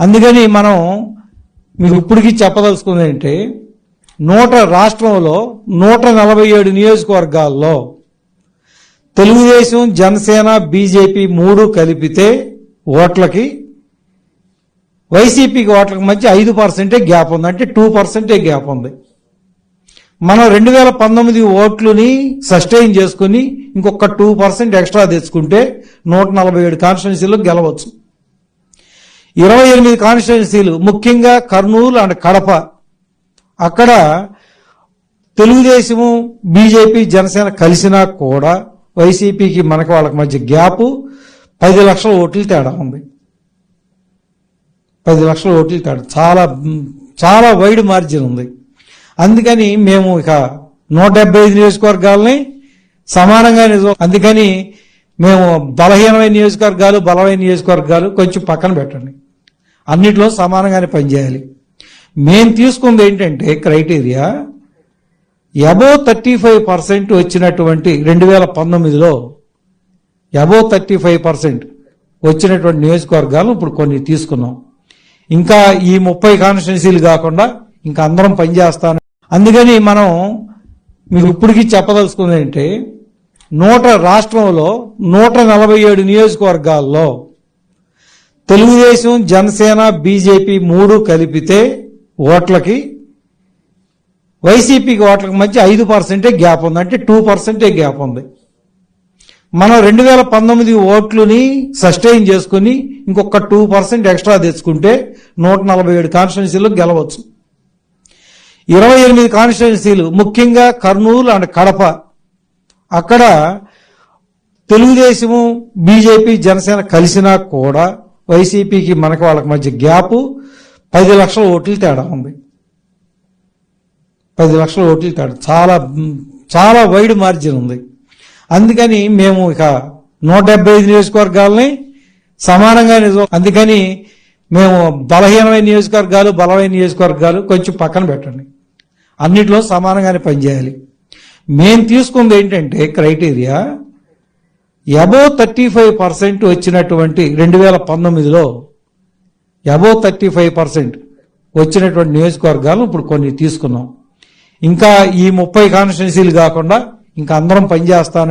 అందుకని మనం మీకు ఇప్పటికీ చెప్పదలుచుకుంది ఏంటంటే రాష్ట్రంలో 147 నియోజకవర్గాల్లో తెలుగుదేశం, జనసేన, బీజేపీ 3 కలిపితే ఓట్లకి వైసీపీకి ఓట్లకి మధ్య 5% గ్యాప్ ఉంది, అంటే 2% గ్యాప్ ఉంది. మనం 2019 ఓట్లుని సస్టైన్ చేసుకుని ఇంకొక 2% ఎక్స్ట్రా తెచ్చుకుంటే 147 కాన్స్టిట్యున్సీలు గెలవచ్చు. 28 కాన్స్టిట్యున్సీలు, ముఖ్యంగా కర్నూలు అండ్ కడప, అక్కడ తెలుగుదేశము, బీజేపీ, జనసేన కలిసినా కూడా వైసీపీకి మనకి వాళ్ళకి మధ్య గ్యాప్ 10 లక్షల ఓట్లు తేడా ఉంది. 10 లక్షల ఓట్లు తేడా, చాలా చాలా వైడ్ మార్జిన్ ఉంది. అందుకని మేము ఇక 175 నియోజకవర్గాలని సమానంగా అందుకని మేము బలహీనమైన నియోజకవర్గాలు, బలమైన నియోజకవర్గాలు కొంచెం పక్కన పెట్టండి, అన్నిట్లో సమానంగానే పనిచేయాలి. మేము తీసుకుంది ఏంటంటే క్రైటీరియా అబోవ్ 35% వచ్చినటువంటి 2019లో అబోవ్ 35% వచ్చినటువంటి నియోజకవర్గాలు ఇప్పుడు కొన్ని తీసుకున్నాం. ఇంకా ఈ 30 కాన్స్టిట్యున్సీలు కాకుండా ఇంకా అందరం పనిచేస్తాను. అందుకని మనం మీకు ఇప్పటికీ చెప్పదలుచుకుంది ఏంటంటే రాష్ట్రంలో 147 నియోజకవర్గాల్లో తెలుగుదేశం, జనసేన, బీజేపీ 3 కలిపితే ఓట్లకి వైసీపీకి ఓట్లకి మధ్య 5% గ్యాప్ ఉంది, అంటే 2% గ్యాప్ ఉంది. మనం 2019 ఓట్లుని సస్టైన్ చేసుకుని ఇంకొక 2% ఎక్స్ట్రా తెచ్చుకుంటే 147 కాన్స్టిట్యున్సీలు గెలవచ్చు. 28 కాన్స్టిట్యున్సీలు, ముఖ్యంగా కర్నూలు అండ్ కడప, అక్కడ తెలుగుదేశము, బీజేపీ, జనసేన కలిసినా కూడా వైసీపీకి మనకి వాళ్ళకి మధ్య గ్యాప్ 10 లక్షల ఓట్లు తేడా ఉంది. 10 లక్షల ఓట్లు తేడా, చాలా చాలా వైడ్ మార్జిన్ ఉంది. అందుకని మేము ఇక 175 నియోజకవర్గాలని సమానంగా అందుకని మేము బలహీనమైన నియోజకవర్గాలు, బలమైన నియోజకవర్గాలు కొంచెం పక్కన పెట్టండి, అన్నిట్లో సమానంగానే పనిచేయాలి. మేము తీసుకుంది ఏంటంటే క్రైటీరియా అబోవ్ 35% వచ్చినటువంటి 2019లో అబోవ్ 35% వచ్చినటువంటి నియోజకవర్గాలు ఇప్పుడు కొన్ని తీసుకున్నాం. ఇంకా ఈ 30 కాన్స్టిట్యున్సీలు కాకుండా ఇంకా అందరం పనిచేస్తాను.